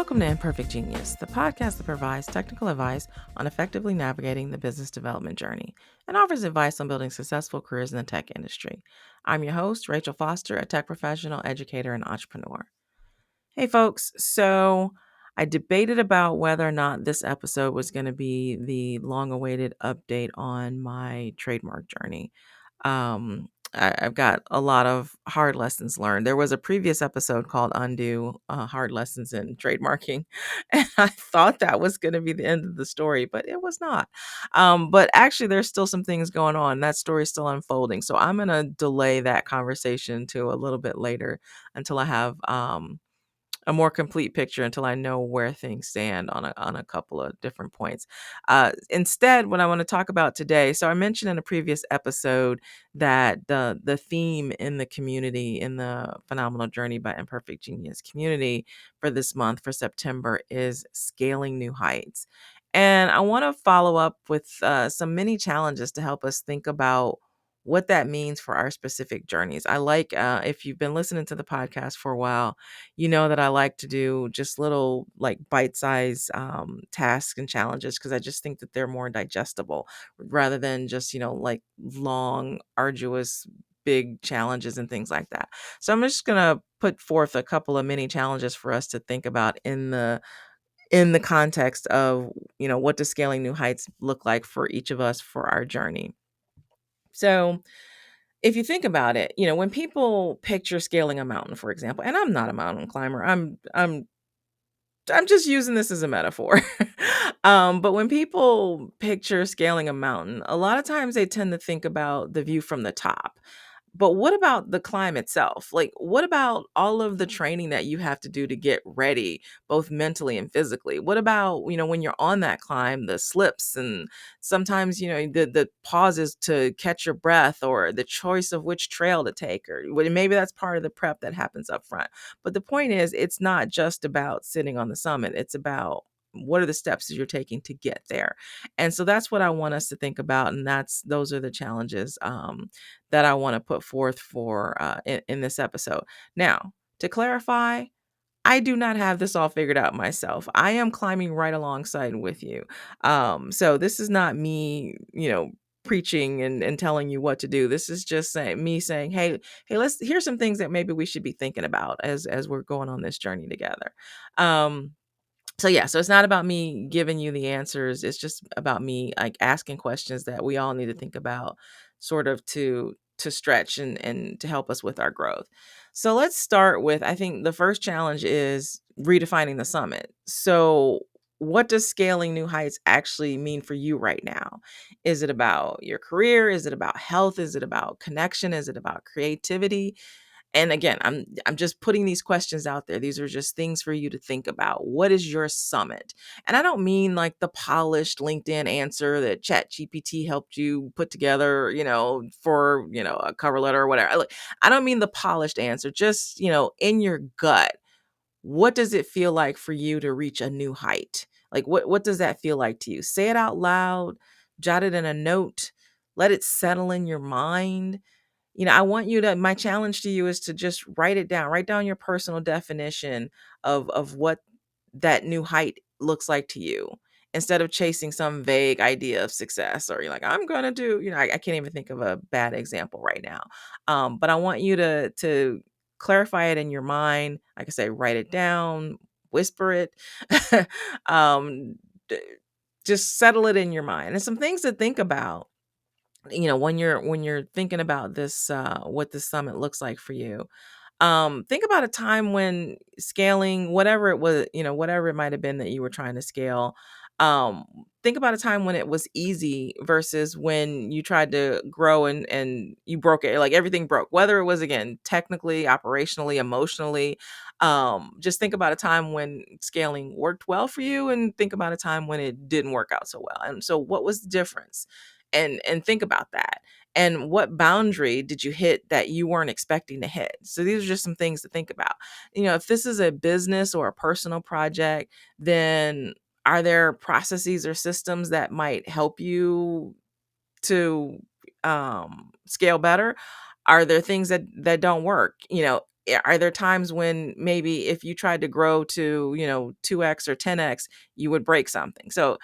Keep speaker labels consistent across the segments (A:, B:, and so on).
A: Welcome to Imperfect Genius, the podcast that provides technical advice on effectively navigating the business development journey and offers advice on building successful careers in the tech industry. I'm your host, Rachel Foster, a tech professional, educator, and entrepreneur. Hey, folks. So I debated about whether or not this episode was going to be the long awaited update on my trademark journey. I've got a lot of hard lessons learned. There was a previous episode called Undo Hard Lessons in Trademarking. And I thought that was going to be the end of the story, but it was not. But actually, there's still some things going on. That story is still unfolding. So I'm going to delay that conversation to a little bit later until I have a more complete picture, until I know where things stand on a couple of different points. Instead, what I want to talk about today, so I mentioned in a previous episode that the theme in the community, in the Phenomenal Journey by Imperfect Genius community for this month, for September, is scaling new heights. And I want to follow up with some mini challenges to help us think about what that means for our specific journeys. I like, if you've been listening to the podcast for a while, you know that I like to do just little like bite-sized tasks and challenges, because I just think that they're more digestible rather than just, like long, arduous, big challenges and things like that. So I'm just going to put forth a couple of mini challenges for us to think about in the context of, what does scaling new heights look like for each of us for our journey. So if you think about it, when people picture scaling a mountain, for example, and I'm not a mountain climber, I'm just using this as a metaphor. But when people picture scaling a mountain, a lot of times they tend to think about the view from the top. But what about the climb itself? Like, what about all of the training that you have to do to get ready, both mentally and physically? What about, when you're on that climb, the slips and sometimes, the pauses to catch your breath, or the choice of which trail to take, or maybe that's part of the prep that happens up front. But the point is, it's not just about sitting on the summit. It's about what are the steps that you're taking to get there. And so that's what I want us to think about. And those are the challenges that I want to put forth for in this episode. Now, to clarify, I do not have this all figured out myself. I am climbing right alongside with you. So this is not me, preaching and telling you what to do. This is just me saying, hey, here's some things that maybe we should be thinking about as we're going on this journey together. So it's not about me giving you the answers. It's just about me like asking questions that we all need to think about, sort of to stretch and to help us with our growth. So let's start with, I think the first challenge is redefining the summit. So what does scaling new heights actually mean for you right now? Is it about your career? Is it about health? Is it about connection? Is it about creativity? And again, I'm just putting these questions out there. These are just things for you to think about. What is your summit? And I don't mean like the polished LinkedIn answer that ChatGPT helped you put together, for, a cover letter or whatever. I don't mean the polished answer. Just, in your gut, what does it feel like for you to reach a new height? Like what does that feel like to you? Say it out loud, jot it in a note, let it settle in your mind. I want you to, my challenge to you is to just write down your personal definition of what that new height looks like to you, instead of chasing some vague idea of success, or you're like, I'm going to do, I can't even think of a bad example right now. But I want you to clarify it in your mind. Like I say, write it down, whisper it, um, d- just settle it in your mind. And some things to think about, when you're thinking about this, what the summit looks like for you. Think about a time when scaling whatever it was, whatever it might have been that you were trying to scale. um think about a time when it was easy versus when you tried to grow and you broke it, like everything broke, whether it was, again, technically, operationally, emotionally. Just think about a time when scaling worked well for you, and think about a time when it didn't work out so well, and so what was the difference, and think about that. And what boundary did you hit that you weren't expecting to hit? So these are just some things to think about. If this is a business or a personal project, then are there processes or systems that might help you to scale better? Are there things that don't work? are there times when maybe if you tried to grow to, 2x or 10x, you would break something? So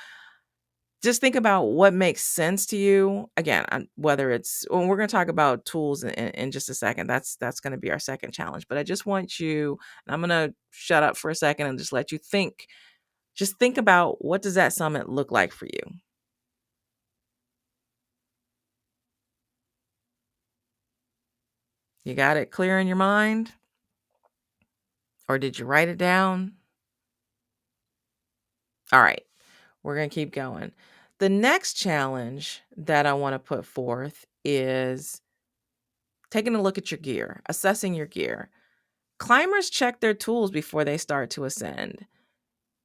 A: just think about what makes sense to you. Again, whether it's, well, we're going to talk about tools in just a second. That's going to be our second challenge. But I just want you, and I'm going to shut up for a second and just let you think. Just think about, what does that summit look like for you? You got it clear in your mind? Or did you write it down? All right, we're going to keep going. The next challenge that I want to put forth is taking a look at your gear, assessing your gear. Climbers check their tools before they start to ascend.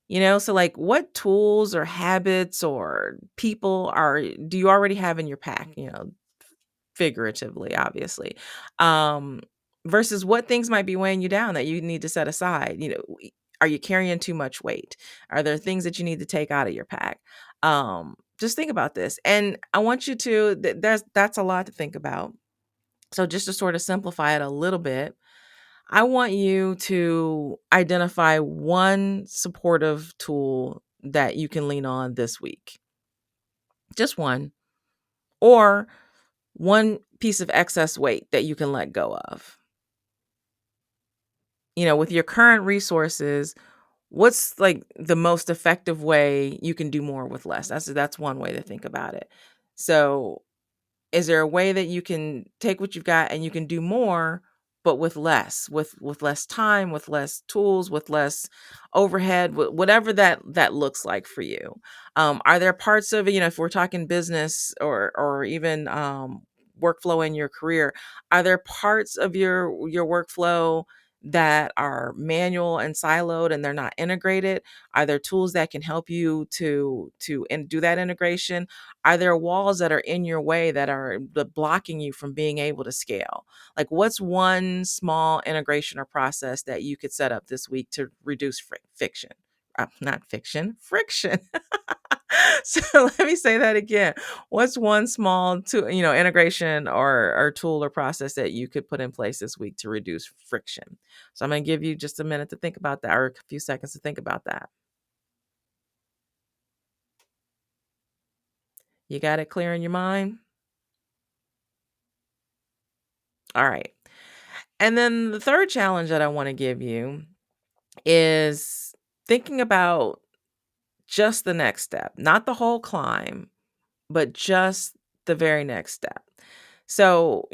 A: So like, what tools or habits or people do you already have in your pack, figuratively, obviously. Um versus what things might be weighing you down that you need to set aside. Are you carrying too much weight? Are there things that you need to take out of your pack? Just think about this. And I want you to that's a lot to think about. So just to sort of simplify it a little bit, I want you to identify one supportive tool that you can lean on this week. Just one. Or one piece of excess weight that you can let go of. With your current resources, what's like the most effective way you can do more with less? That's one way to think about it. So is there a way that you can take what you've got and you can do more, but with less, with less time, with less tools, with less overhead, whatever that looks like for you? Are there parts of it, if we're talking business or even workflow in your career, are there parts of your workflow that are manual and siloed and they're not integrated? Are there tools that can help you to do that integration? Are there walls that are in your way that are blocking you from being able to scale? Like, what's one small integration or process that you could set up this week to reduce fiction? Not fiction, friction. So let me say that again. What's one small integration or tool or process that you could put in place this week to reduce friction? So I'm going to give you just a minute to think about that, or a few seconds to think about that. You got it clear in your mind? All right. And then the third challenge that I want to give you is thinking about just the next step, not the whole climb, but just the very next step. So,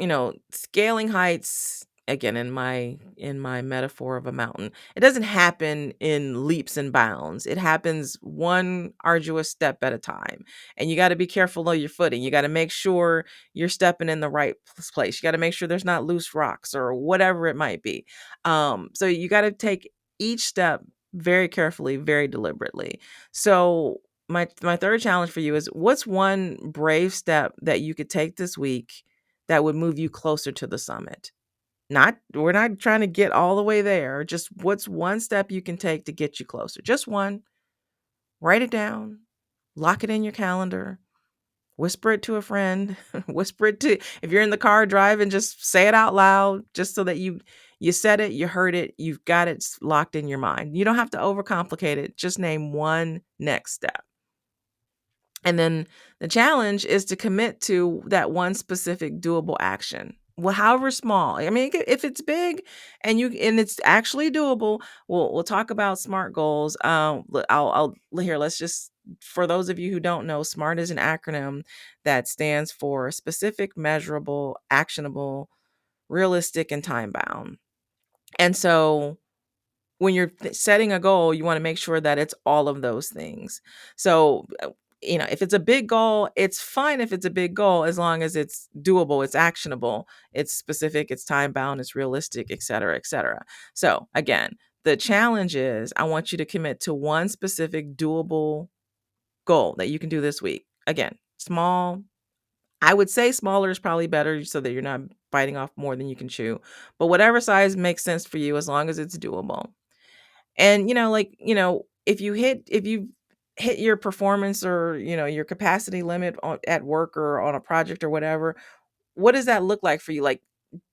A: scaling heights, again, in my metaphor of a mountain, it doesn't happen in leaps and bounds. It happens one arduous step at a time. And you got to be careful of your footing. You got to make sure you're stepping in the right place. You got to make sure there's not loose rocks or whatever it might be. So you got to take each step very carefully, very deliberately. So my third challenge for you is, what's one brave step that you could take this week that would move you closer to the summit? We're not trying to get all the way there. Just what's one step you can take to get you closer? Just one. Write it down. Lock it in your calendar. Whisper it to a friend. Whisper it to, if you're in the car driving, just say it out loud, just so that you said it, you heard it, you've got it locked in your mind. You don't have to overcomplicate it. Just name one next step. And then the challenge is to commit to that one specific doable action. Well, however small. I mean, if it's big and it's actually doable, we'll talk about SMART goals. I'll here. Let's just, for those of you who don't know, SMART is an acronym that stands for specific, measurable, actionable, realistic, and time bound. And so when you're setting a goal, you want to make sure that it's all of those things. So, if it's a big goal, it's fine if it's a big goal, as long as it's doable, it's actionable, it's specific, it's time bound, it's realistic, et cetera, et cetera. So again, the challenge is, I want you to commit to one specific doable goal that you can do this week. Again, small. I would say smaller is probably better, so that you're not biting off more than you can chew. But whatever size makes sense for you, as long as it's doable. And, if you hit your performance or, your capacity limit at work or on a project or whatever, what does that look like for you? Like,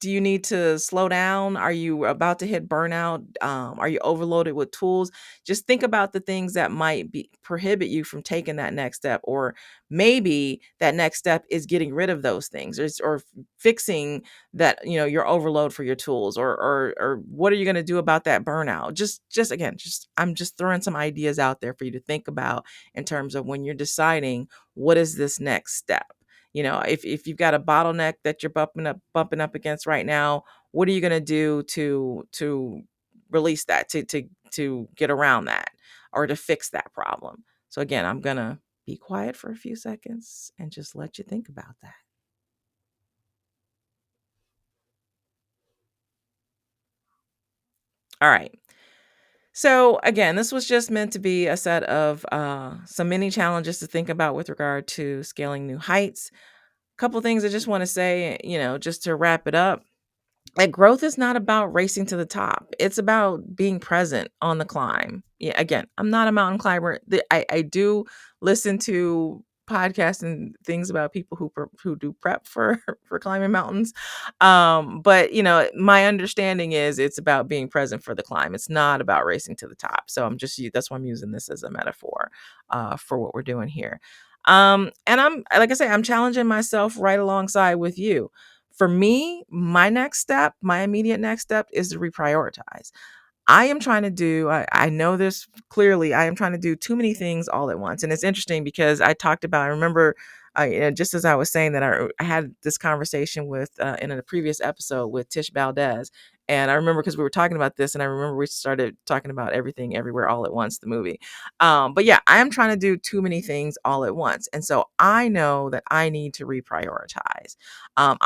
A: Do you need to slow down? Are you about to hit burnout? Are you overloaded with tools? Just think about the things that might be prohibit you from taking that next step, or maybe that next step is getting rid of those things, or fixing that, your overload for your tools, or what are you going to do about that burnout? Just again, just I'm just throwing some ideas out there for you to think about in terms of when you're deciding what is this next step. If you've got a bottleneck that you're bumping up against right now, what are you going to do to release that, to get around that, or to fix that problem? So again, I'm going to be quiet for a few seconds and just let you think about that. All right. So again, this was just meant to be a set of some mini challenges to think about with regard to scaling new heights. Couple things I just want to say, just to wrap it up. Like, growth is not about racing to the top. It's about being present on the climb. Yeah, again, I'm not a mountain climber. I do listen to podcasts and things about people who do prep for for climbing mountains. But my understanding is it's about being present for the climb. It's not about racing to the top. So that's why I'm using this as a metaphor for what we're doing here. And I'm, like I say, I'm challenging myself right alongside with you. For me, my immediate next step is to reprioritize. I am trying to do, I know this clearly, I am trying to do too many things all at once. And it's interesting because I remember, just as I was saying that, I had this conversation in a previous episode with Tish Valdez. And I remember because we were talking about this, and I remember we started talking about Everything Everywhere All at Once, the movie. But yeah, I am trying to do too many things all at once. And so I know that I need to reprioritize. My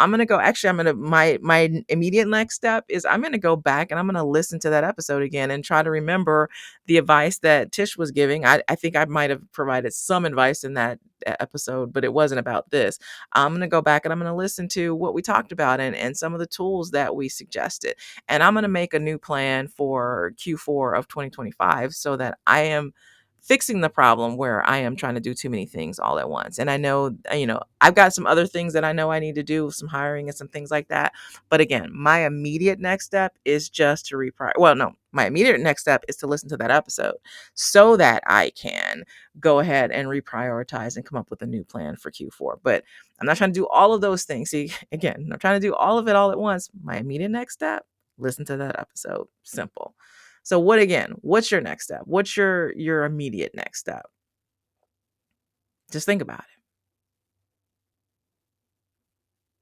A: immediate next step is I'm going to go back and I'm going to listen to that episode again and try to remember the advice that Tish was giving. I think I might have provided some advice in that episode, but it wasn't about this. I'm going to go back and I'm going to listen to what we talked about, and some of the tools that we suggested. And I'm going to make a new plan for Q4 of 2025 so that I am fixing the problem where I am trying to do too many things all at once. And I know, I've got some other things that I know I need to do, some hiring and some things like that. But again, my immediate next step is just to well, no, my immediate next step is to listen to that episode so that I can go ahead and reprioritize and come up with a new plan for Q4. But I'm not trying to do all of those things. See, again, I'm trying to do all of it all at once. My immediate next step, listen to that episode. Simple. So what's your next step? What's your immediate next step? Just think about it.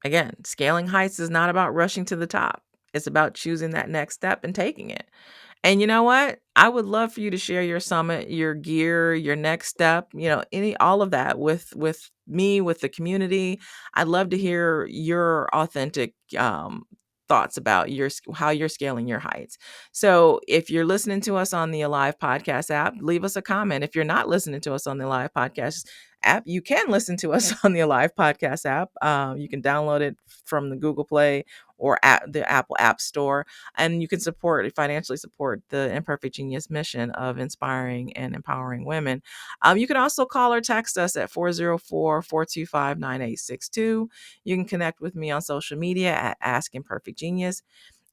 A: Again, scaling heights is not about rushing to the top. It's about choosing that next step and taking it. And you know what? I would love for you to share your summit, your gear, your next step, all of that with me, with the community. I'd love to hear your authentic thoughts about how you're scaling your heights. So if you're listening to us on the Alive Podcast app, leave us a comment. If you're not listening to us on the Alive Podcast app, you can listen to us on the Alive Podcast app. You can download it from the Google Play or at the Apple App Store, and you can financially support the Imperfect Genius mission of inspiring and empowering women. You can also call or text us at 404-425-9862. You can connect with me on social media at Ask Imperfect Genius.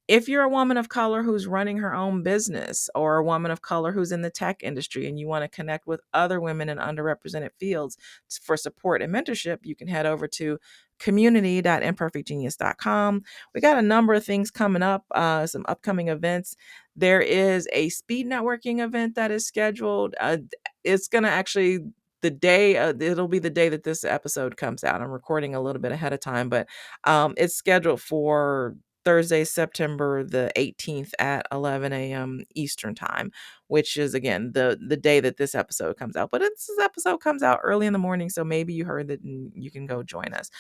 A: If you're a woman of color who's running her own business, or a woman of color who's in the tech industry, and you want to connect with other women in underrepresented fields for support and mentorship, you can head over to community.imperfectgenius.com. We got a number of things coming up, some upcoming events. There is a speed networking event that is scheduled. It's going to actually, it'll be the day that this episode comes out. I'm recording a little bit ahead of time, but it's scheduled for Thursday, September the 18th at 11 a.m. Eastern time, which is again the day that this episode comes out. But this episode comes out early in the morning, so maybe you heard that and you can go join us.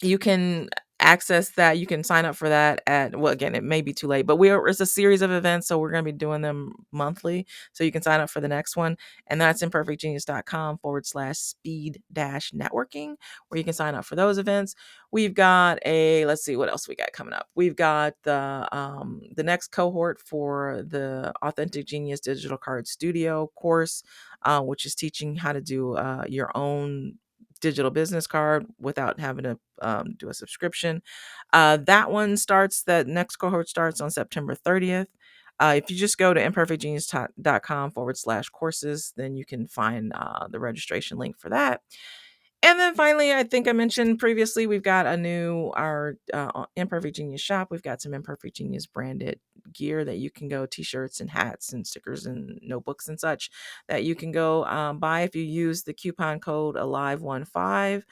A: You can access that. You can sign up for that again, it may be too late, but it's a series of events, so we're going to be doing them monthly. So you can sign up for the next one, and that's imperfectgenius.com/speed networking, where you can sign up for those events. We've got let's see what else we got coming up. We've got the next cohort for the Authentic Genius Digital Card Studio course, which is teaching how to do your own digital business card without having to do a subscription. That next cohort starts on September 30th. If you just go to imperfectgenius.com/courses, then you can find the registration link for that. And then finally, I think I mentioned previously, we've got our Imperfect Genius shop. We've got some Imperfect Genius branded gear that you can go, t-shirts and hats and stickers and notebooks and such, that you can go buy. If you use the coupon code ALIVE15,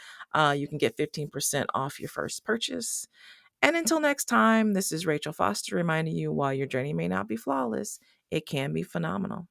A: you can get 15% off your first purchase. And until next time, this is Rachel Foster reminding you, while your journey may not be flawless, it can be phenomenal.